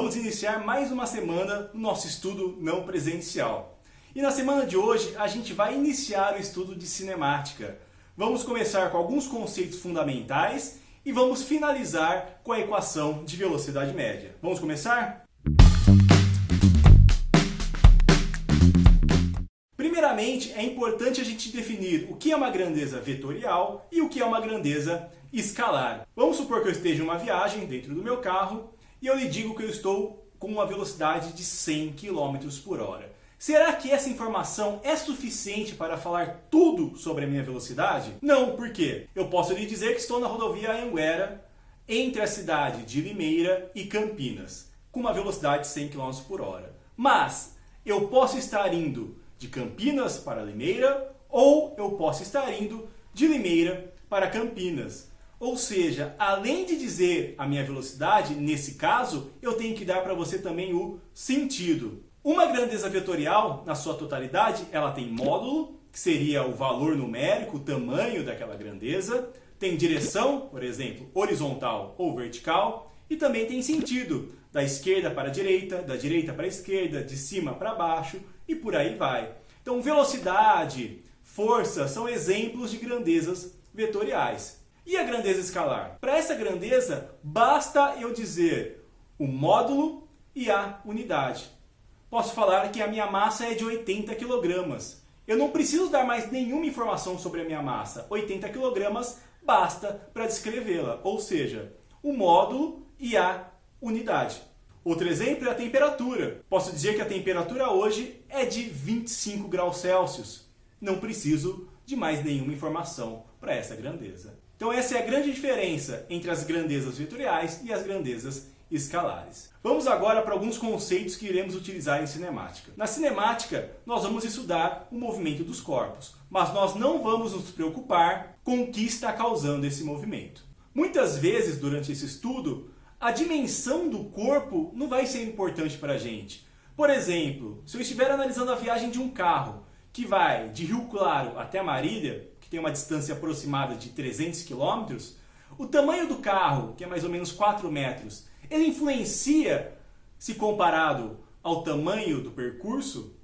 Vamos iniciar mais uma semana no nosso estudo não presencial. E na semana de hoje a gente vai iniciar o estudo de cinemática. Vamos começar com alguns conceitos fundamentais e vamos finalizar com a equação de velocidade média. Vamos começar? Primeiramente, é importante a gente definir o que é uma grandeza vetorial e o que é uma grandeza escalar. Vamos supor que eu esteja em uma viagem dentro do meu carro e eu lhe digo que eu estou com uma velocidade de 100 km por hora. Será que essa informação é suficiente para falar tudo sobre a minha velocidade? Não, por quê? Eu posso lhe dizer que estou na rodovia Anhanguera, entre a cidade de Limeira e Campinas, com uma velocidade de 100 km por hora. Mas eu posso estar indo de Campinas para Limeira ou eu posso estar indo de Limeira para Campinas. Ou seja, além de dizer a minha velocidade, nesse caso, eu tenho que dar para você também o sentido. Uma grandeza vetorial, na sua totalidade, ela tem módulo, que seria o valor numérico, o tamanho daquela grandeza. Tem direção, por exemplo, horizontal ou vertical. E também tem sentido, da esquerda para a direita, da direita para a esquerda, de cima para baixo e por aí vai. Então, velocidade, força são exemplos de grandezas vetoriais. E a grandeza escalar? Para essa grandeza, basta eu dizer o módulo e a unidade. Posso falar que a minha massa é de 80 kg. Eu não preciso dar mais nenhuma informação sobre a minha massa. 80 kg basta para descrevê-la, ou seja, o módulo e a unidade. Outro exemplo é a temperatura. Posso dizer que a temperatura hoje é de 25 graus Celsius. Não preciso de mais nenhuma informação para essa grandeza. Então essa é a grande diferença entre as grandezas vetoriais e as grandezas escalares. Vamos agora para alguns conceitos que iremos utilizar em cinemática. Na cinemática, nós vamos estudar o movimento dos corpos, mas nós não vamos nos preocupar com o que está causando esse movimento. Muitas vezes, durante esse estudo, a dimensão do corpo não vai ser importante para a gente. Por exemplo, se eu estiver analisando a viagem de um carro que vai de Rio Claro até Marília, que tem uma distância aproximada de 300 km, o tamanho do carro, que é mais ou menos 4 metros, ele influencia se comparado ao tamanho do percurso?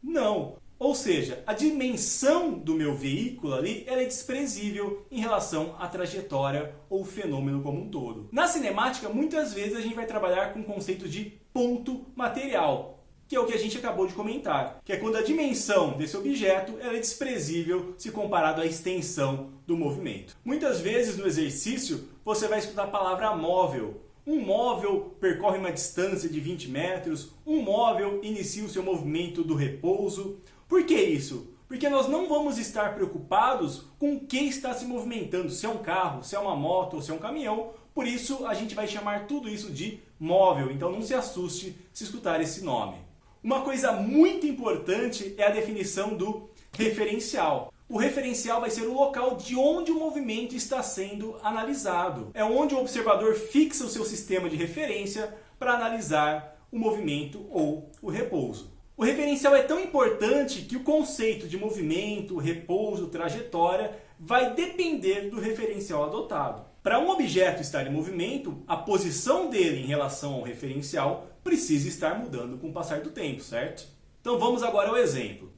Não. Ou seja, a dimensão do meu veículo ali ela é desprezível em relação à trajetória ou fenômeno como um todo. Na cinemática, muitas vezes a gente vai trabalhar com o conceito de ponto material, que é o que a gente acabou de comentar, que é quando a dimensão desse objeto ela é desprezível se comparado à extensão do movimento. Muitas vezes no exercício você vai escutar a palavra móvel. Um móvel percorre uma distância de 20 metros, um móvel inicia o seu movimento do repouso. Por que isso? Porque nós não vamos estar preocupados com o que está se movimentando, se é um carro, se é uma moto ou se é um caminhão. Por isso a gente vai chamar tudo isso de móvel, então não se assuste se escutar esse nome. Uma coisa muito importante é a definição do referencial. O referencial vai ser o local de onde o movimento está sendo analisado. É onde o observador fixa o seu sistema de referência para analisar o movimento ou o repouso. O referencial é tão importante que o conceito de movimento, repouso, trajetória vai depender do referencial adotado. Para um objeto estar em movimento, a posição dele em relação ao referencial precisa estar mudando com o passar do tempo, certo? Então vamos agora ao exemplo.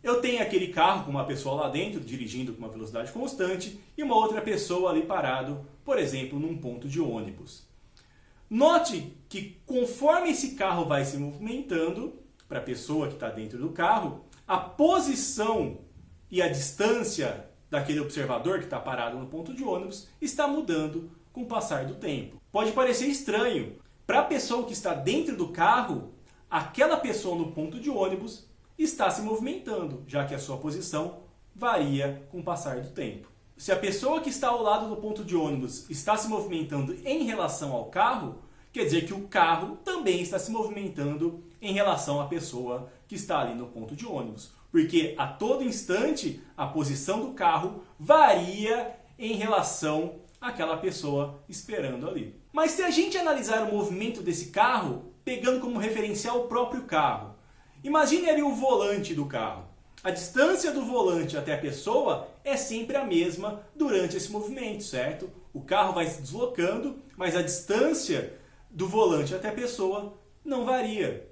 Eu tenho aquele carro com uma pessoa lá dentro, dirigindo com uma velocidade constante, e uma outra pessoa ali parado, por exemplo, num ponto de ônibus. Note que conforme esse carro vai se movimentando, para a pessoa que está dentro do carro, a posição e a distância daquele observador que está parado no ponto de ônibus está mudando com o passar do tempo. Pode parecer estranho. Para a pessoa que está dentro do carro, aquela pessoa no ponto de ônibus está se movimentando, já que a sua posição varia com o passar do tempo. Se a pessoa que está ao lado do ponto de ônibus está se movimentando em relação ao carro, quer dizer que o carro também está se movimentando em relação à pessoa que está ali no ponto de ônibus. Porque a todo instante a posição do carro varia em relação àquela pessoa esperando ali. Mas se a gente analisar o movimento desse carro, pegando como referencial o próprio carro, imagine ali o volante do carro. A distância do volante até a pessoa é sempre a mesma durante esse movimento, certo? O carro vai se deslocando, mas a distância do volante até a pessoa não varia.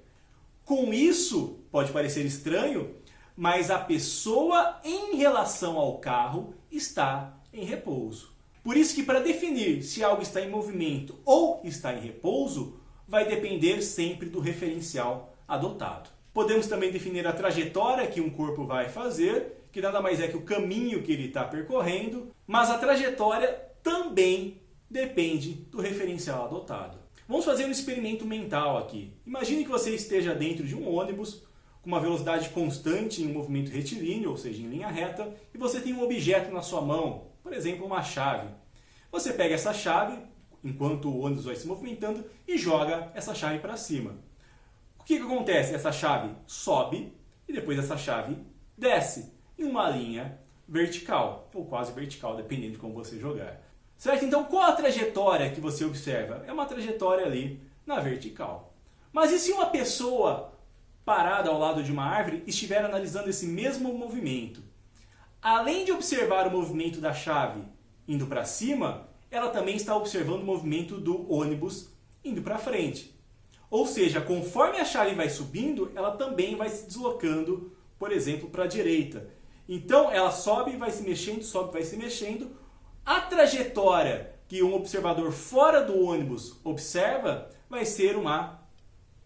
Com isso, pode parecer estranho, mas a pessoa em relação ao carro está em repouso. Por isso que para definir se algo está em movimento ou está em repouso, vai depender sempre do referencial adotado. Podemos também definir a trajetória que um corpo vai fazer, que nada mais é que o caminho que ele está percorrendo, mas a trajetória também depende do referencial adotado. Vamos fazer um experimento mental aqui. Imagine que você esteja dentro de um ônibus com uma velocidade constante em um movimento retilíneo, ou seja, em linha reta, e você tem um objeto na sua mão, por exemplo, uma chave. Você pega essa chave, enquanto o ônibus vai se movimentando, e joga essa chave para cima. O que acontece? Essa chave sobe e depois essa chave desce em uma linha vertical, ou quase vertical, dependendo de como você jogar. Certo? Então, qual a trajetória que você observa? É uma trajetória ali na vertical. Mas e se uma pessoa parada ao lado de uma árvore estiver analisando esse mesmo movimento? Além de observar o movimento da chave indo para cima, ela também está observando o movimento do ônibus indo para frente. Ou seja, conforme a chave vai subindo, ela também vai se deslocando, por exemplo, para a direita. Então, ela sobe e vai se mexendo, sobe e vai se mexendo. A trajetória que um observador fora do ônibus observa vai ser uma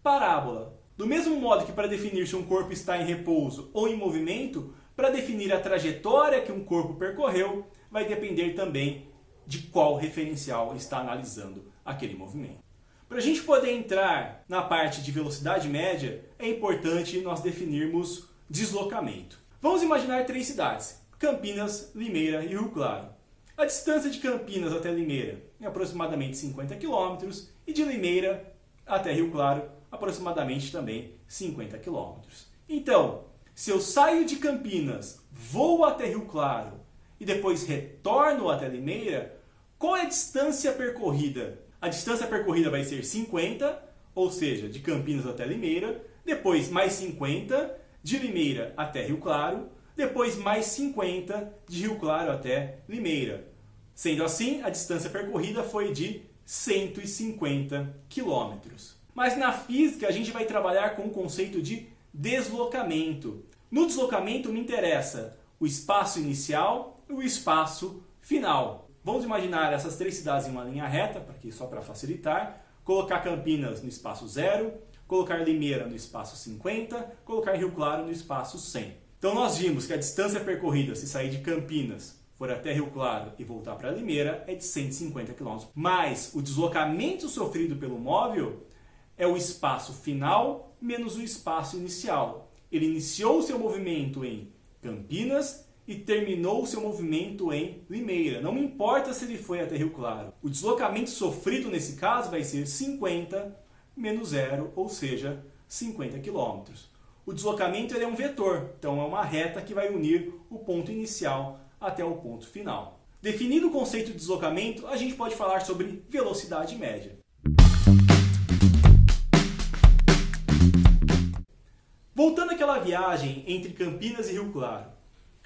parábola. Do mesmo modo que para definir se um corpo está em repouso ou em movimento, para definir a trajetória que um corpo percorreu, vai depender também de qual referencial está analisando aquele movimento. Para a gente poder entrar na parte de velocidade média, é importante nós definirmos deslocamento. Vamos imaginar 3 cidades: Campinas, Limeira e Rio Claro. A distância de Campinas até Limeira é aproximadamente 50 km e de Limeira até Rio Claro aproximadamente também 50 km. Então, se eu saio de Campinas, vou até Rio Claro e depois retorno até Limeira, qual é a distância percorrida? A distância percorrida vai ser 50, ou seja, de Campinas até Limeira, depois mais 50 de Limeira até Rio Claro, depois mais 50 de Rio Claro até Limeira. Sendo assim, a distância percorrida foi de 150 quilômetros. Mas na física a gente vai trabalhar com o conceito de deslocamento. No deslocamento me interessa o espaço inicial e o espaço final. Vamos imaginar essas 3 cidades em uma linha reta, só para facilitar, colocar Campinas no espaço 0, colocar Limeira no espaço 50, colocar Rio Claro no espaço 100. Então nós vimos que a distância percorrida, se sair de Campinas, for até Rio Claro e voltar para Limeira, é de 150 km. Mas o deslocamento sofrido pelo móvel é o espaço final menos o espaço inicial. Ele iniciou o seu movimento em Campinas e terminou o seu movimento em Limeira. Não importa se ele foi até Rio Claro. O deslocamento sofrido nesse caso vai ser 50 menos 0, ou seja, 50 km. O deslocamento ele é um vetor, então é uma reta que vai unir o ponto inicial até o ponto final. Definido o conceito de deslocamento, a gente pode falar sobre velocidade média. Voltando àquela viagem entre Campinas e Rio Claro.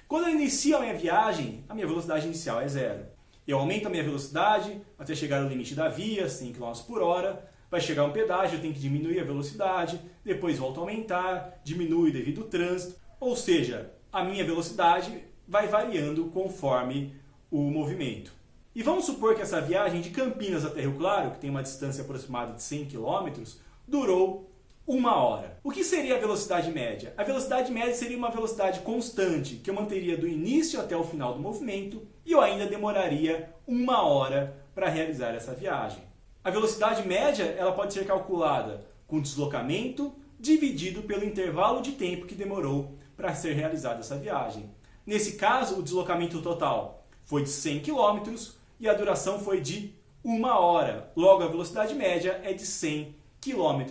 Quando eu inicio a minha viagem, a minha velocidade inicial é 0. Eu aumento a minha velocidade até chegar ao limite da via, 100 km por hora. Vai chegar um pedágio, eu tenho que diminuir a velocidade, depois volto a aumentar, diminui devido ao trânsito. Ou seja, a minha velocidade vai variando conforme o movimento. E vamos supor que essa viagem de Campinas até Rio Claro, que tem uma distância aproximada de 100 km, durou 1 hora. O que seria a velocidade média? A velocidade média seria uma velocidade constante, que eu manteria do início até o final do movimento, e eu ainda demoraria 1 hora para realizar essa viagem. A velocidade média ela pode ser calculada com deslocamento dividido pelo intervalo de tempo que demorou para ser realizada essa viagem. Nesse caso, o deslocamento total foi de 100 km e a duração foi de 1 hora. Logo, a velocidade média é de 100 km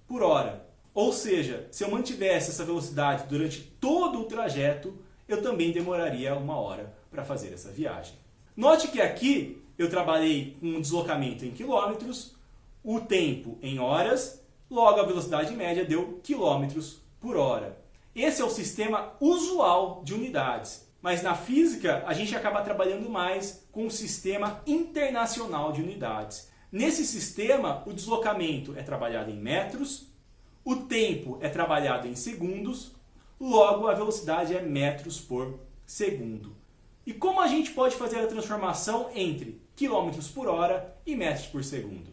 por hora. Ou seja, se eu mantivesse essa velocidade durante todo o trajeto, eu também demoraria 1 hora para fazer essa viagem. Note que aqui eu trabalhei com um deslocamento em quilômetros, o tempo em horas, logo a velocidade média deu quilômetros por hora. Esse é o sistema usual de unidades. Mas na física a gente acaba trabalhando mais com o sistema internacional de unidades. Nesse sistema, o deslocamento é trabalhado em metros, o tempo é trabalhado em segundos, logo a velocidade é metros por segundo. E como a gente pode fazer a transformação entre quilômetros por hora e metros por segundo?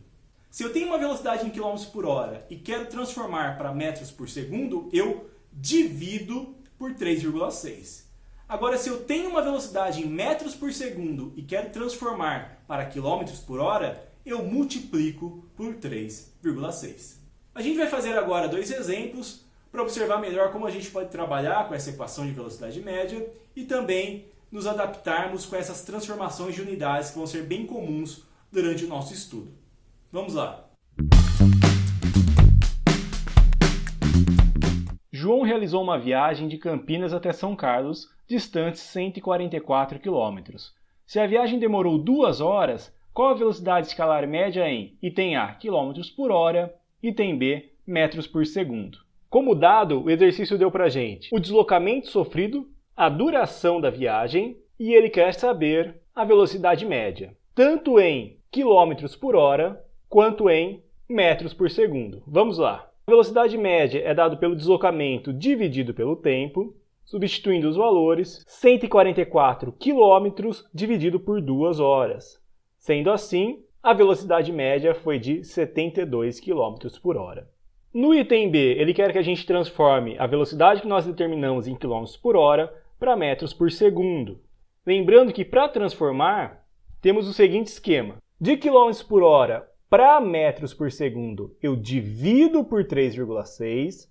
Se eu tenho uma velocidade em quilômetros por hora e quero transformar para metros por segundo, eu divido por 3,6. Agora, se eu tenho uma velocidade em metros por segundo e quero transformar para quilômetros por hora, eu multiplico por 3,6. A gente vai fazer agora dois exemplos para observar melhor como a gente pode trabalhar com essa equação de velocidade média e também nos adaptarmos com essas transformações de unidades que vão ser bem comuns durante o nosso estudo. Vamos lá! João realizou uma viagem de Campinas até São Carlos, distante 144 km. Se a viagem demorou 2 horas, qual a velocidade escalar média em item A, km por hora, item B, metros por segundo? Como dado, o exercício deu pra gente o deslocamento sofrido, a duração da viagem e ele quer saber a velocidade média, tanto em quilômetros por hora quanto em metros por segundo. Vamos lá. A velocidade média é dada pelo deslocamento dividido pelo tempo, substituindo os valores, 144 km dividido por 2 horas. Sendo assim, a velocidade média foi de 72 km por hora. No item B, ele quer que a gente transforme a velocidade que nós determinamos em km por hora para metros por segundo. Lembrando que para transformar, temos o seguinte esquema. De km por hora para metros por segundo, eu divido por 3,6.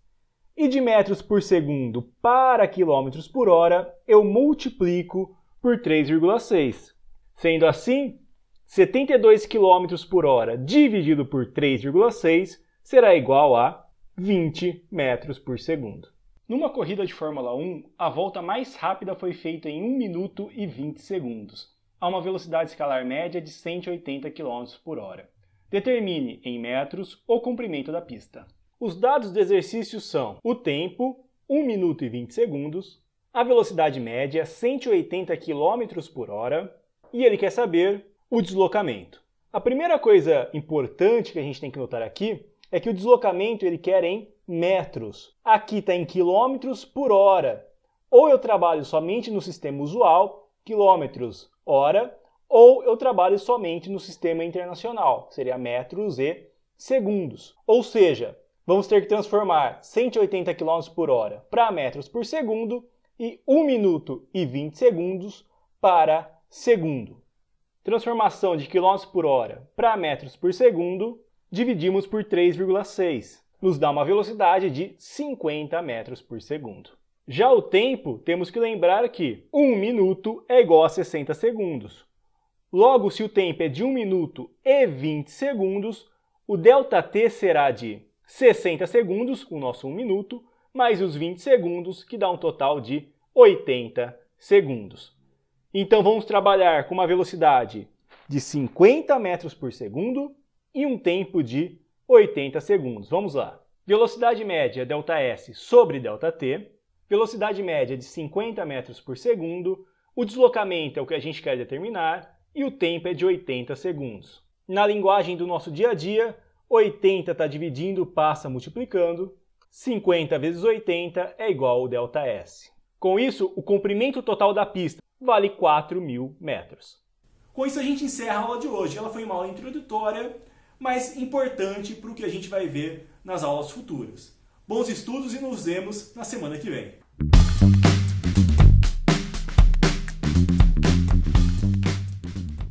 E de metros por segundo para quilômetros por hora, eu multiplico por 3,6. Sendo assim, 72 km por hora dividido por 3,6 será igual a 20 metros por segundo. Numa corrida de Fórmula 1, a volta mais rápida foi feita em 1 minuto e 20 segundos, a uma velocidade escalar média de 180 km por hora. Determine em metros o comprimento da pista. Os dados do exercício são o tempo, 1 minuto e 20 segundos, a velocidade média, 180 km por hora, e ele quer saber o deslocamento. A primeira coisa importante que a gente tem que notar aqui é que o deslocamento ele quer em metros. Aqui está em quilômetros por hora. Ou eu trabalho somente no sistema usual, quilômetros hora, ou eu trabalho somente no sistema internacional, seria metros e segundos. Ou seja, vamos ter que transformar 180 km por hora para metros por segundo e 1 minuto e 20 segundos para segundo. Transformação de km por hora para metros por segundo, dividimos por 3,6. Nos dá uma velocidade de 50 metros por segundo. Já o tempo, temos que lembrar que 1 minuto é igual a 60 segundos. Logo, se o tempo é de 1 minuto e 20 segundos, o ΔT será de 60 segundos, o nosso 1 minuto, mais os 20 segundos, que dá um total de 80 segundos. Então vamos trabalhar com uma velocidade de 50 metros por segundo e um tempo de 80 segundos. Vamos lá. Velocidade média ΔS sobre ΔT, velocidade média de 50 metros por segundo, o deslocamento é o que a gente quer determinar e o tempo é de 80 segundos. Na linguagem do nosso dia a dia, 80 está dividindo, passa multiplicando, 50 vezes 80 é igual ao ΔS. Com isso, o comprimento total da pista vale 4.000 metros. Com isso a gente encerra a aula de hoje. Ela foi uma aula introdutória, mas importante para o que a gente vai ver nas aulas futuras. Bons estudos e nos vemos na semana que vem.